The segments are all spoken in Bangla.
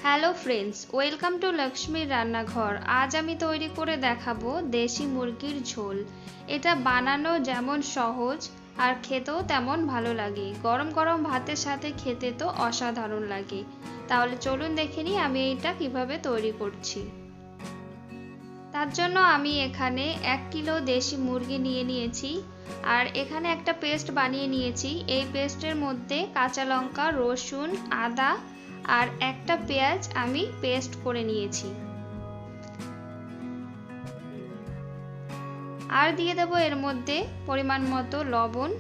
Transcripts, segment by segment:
হ্যালো ফ্রেন্ডস, ওয়েলকাম টু লক্ষ্মীর রান্নাঘর। আজ আমি তৈরি করে দেখাবো দেশি মুরগির ঝোল। এটা বানানো যেমন সহজ আর খেতেও তেমন ভালো লাগে। গরম গরম ভাতের সাথে খেতে তো অসাধারণ লাগে। তাহলে চলুন দেখে নিই আমি এটা কিভাবে তৈরি করছি। তার জন্য আমি এখানে 1 কিলো দেশি মুরগি নিয়ে নিয়েছি আর এখানে একটা পেস্ট বানিয়ে নিয়েছি। এই পেস্টের মধ্যে কাঁচা লঙ্কা, রসুন, আদা আর একটা পেঁয়াজ আমি পেস্ট করে নিয়েছি। আর দিয়ে দেব এর মধ্যে পরিমাণ মতো লবণ,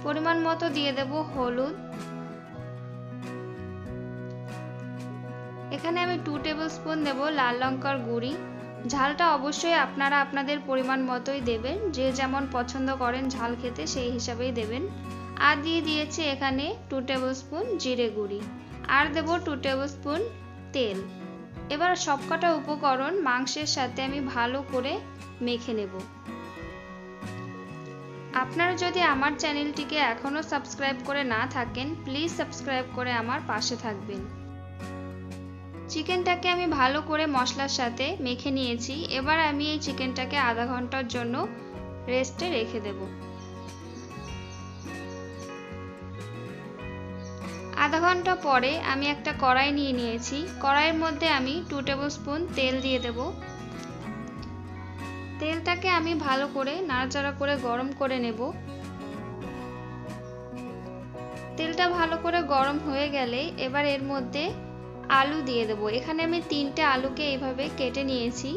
পরিমাণ মতো দিয়ে দেব হলুদ। এখানে আমি 2 টেবিল স্পুন দেব লাল লঙ্কার গুঁড়ি। ঝালটা অবশ্যই আপনারা আপনাদের পরিমাণ মতোই দেবেন, যে যেমন পছন্দ করেন ঝাল খেতে সেই হিসাবেই দেবেন। আর দিয়ে দিয়েছি এখানে 2 টেবিল স্পুন জিরে গুঁড়ি আর দেব 2 টেবিল স্পুন তেল। এবার সবকটা উপকরণ মাংসের সাথে আমি ভালো করে মেখে নেব। আপনারা যদি আমার চ্যানেলটিকে এখনো সাবস্ক্রাইব করে না থাকেন, প্লিজ সাবস্ক্রাইব করে আমার পাশে থাকবেন। চিকেনটাকে আমি ভালো করে মশলার সাথে মেখে নিয়েছি। এবার আমি এই চিকেনটাকে আধা ঘন্টার জন্য রেস্টে রেখে দেব। আধা ঘন্টা পরে আমি একটা কড়াই নিয়ে নিয়েছি। কড়াইয়ের মধ্যে আমি 2 টেবিল স্পুন তেল দিয়ে দেব। তেলটাকে আমি ভালো করে নাড়াচাড়া করে গরম করে নেব। তেলটা ভালো করে গরম হয়ে গেলে এবার এর মধ্যে আলু দিয়ে দেব। এখানে আমি 3টে আলুকে এইভাবে কেটে নিয়েছি।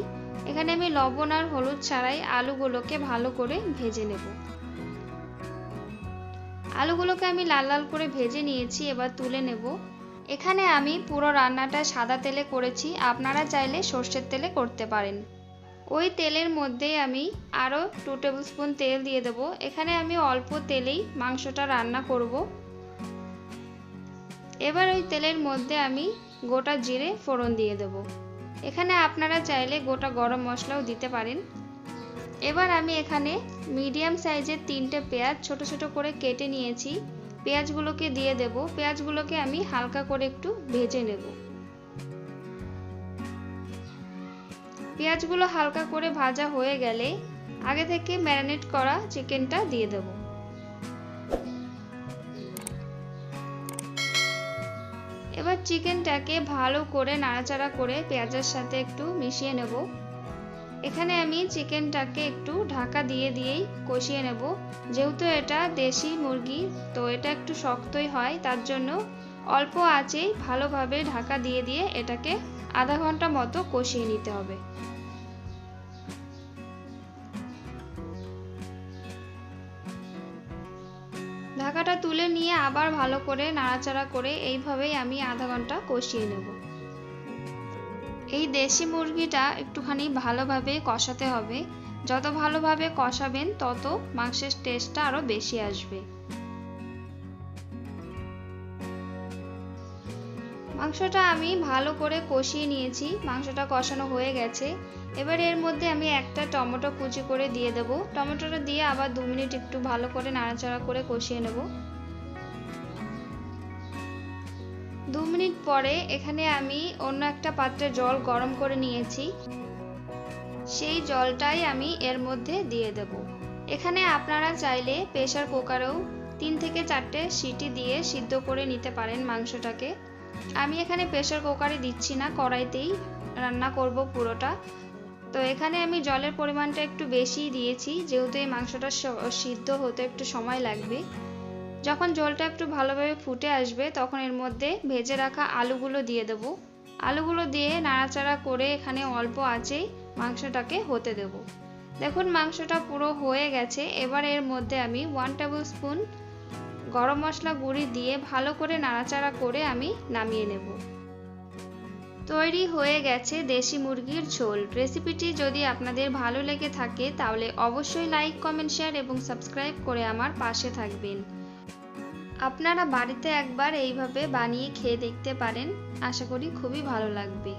এখানে আমি লবণ আর হলুদ ছাড়াই আলুগুলোকে ভালো করে ভেজে নেব। আলুগুলোকে আমি লাল লাল করে ভেজে নিয়েছি, এবার তুলে নেব। এখানে আমি পুরো রান্নাটা সাদা তেলে করেছি, আপনারা চাইলে সর্ষের তেলে করতে পারেন। ওই তেলের মধ্যে আমি আরও 2 টেবিল স্পুন তেল দিয়ে দেব। এখানে আমি অল্প তেলেই মাংসটা রান্না করব। এবার ওই তেলের মধ্যে আমি গোটা জিরে ফোড়ন দিয়ে দেব। এখানে আপনারা চাইলে গোটা গরম মশলাও দিতে পারেন। এবার আমি এখানে মিডিয়াম সাইজের 3টে পেঁয়াজ ছোট ছোট করে কেটে নিয়েছি, পেঁয়াজগুলোকে দিয়ে দেব। পেঁয়াজগুলোকে আমি হালকা করে একটু ভেজে নেব। পেঁয়াজগুলো হালকা করে ভাজা হয়ে গেলে আগে থেকে ম্যারিনেট করা চিকেনটা দিয়ে দেব। এবার চিকেনটাকে ভালো করে নাড়াচাড়া করে পেঁয়াজের সাথে একটু মিশিয়ে নেব। এখানে আমি চিকেনটাকে একটু ঢাকা দিয়েই কষিয়ে নেব। যেহেতু এটা দেশি মুরগি তো এটা একটু শক্তই হয়, তার জন্য অল্প আঁচেই ভালোভাবে ঢাকা দিয়ে এটাকে আধা ঘন্টা মতো কষিয়ে নিতে হবে। ঢাকাটা তুলে নিয়ে আবার ভালো করে নাড়াচাড়া করে এইভাবেই আমি আধা ঘন্টা কষিয়ে নেব। এই দেশি মুরগিটা একটুখানি ভালোভাবে কষাতে হবে। যত ভালোভাবে কষাবেন তত মাংসের টেস্টটা আরো বেশি আসবে। মাংসটা আমি ভালো করে কষিয়ে নিয়েছি, মাংসটা কষানো হয়ে গেছে। এবার এর মধ্যে আমি একটা টমেটো কুচি করে দিয়ে দেব। টমেটোটা দিয়ে আবার 2 মিনিট একটু ভালো করে নাড়াচাড়া করে কষিয়ে নেব। 2 মিনিট পরে এখানে আমি অন্য একটা পাত্রে জল গরম করে নিয়েছি, সেই জলটাই আমি এর মধ্যে দিয়ে দেব। এখানে আপনারা চাইলে প্রেসার কুকারেও 3 থেকে 4টে সিটি দিয়ে সিদ্ধ করে নিতে পারেন মাংসটাকে। আমি এখানে প্রেসার কুকারে দিচ্ছি না, কড়াইতেই রান্না করব পুরোটা। তো এখানে আমি জলের পরিমাণটা একটু বেশি দিয়েছি, যেহেতু এই মাংসটা সিদ্ধ হতে একটু সময় লাগবে। যখন জলটা একটু ভালোভাবে ফুটে আসবে তখন এর মধ্যে ভেজে রাখা আলুগুলো দিয়ে দেব। আলুগুলো দিয়ে নাড়াচাড়া করে এখানে অল্প আঁচেই মাংসটাকে হতে দেব। দেখুন মাংসটা পুরো হয়ে গেছে। এবার এর মধ্যে আমি 1 টেবিল স্পুন গরম মশলা গুঁড়ি দিয়ে ভালো করে নাড়াচাড়া করে আমি নামিয়ে নেব। তৈরি হয়ে গেছে দেশি মুরগির ঝোল। রেসিপিটি যদি আপনাদের ভালো লেগে থাকে তাহলে অবশ্যই লাইক, কমেন্ট, শেয়ার এবং সাবস্ক্রাইব করে আমার পাশে থাকবেন। আপনারা বাড়িতে একবার এইভাবে বানিয়ে খেয়ে দেখতে পারেন, আশা করি খুবই ভালো লাগবে।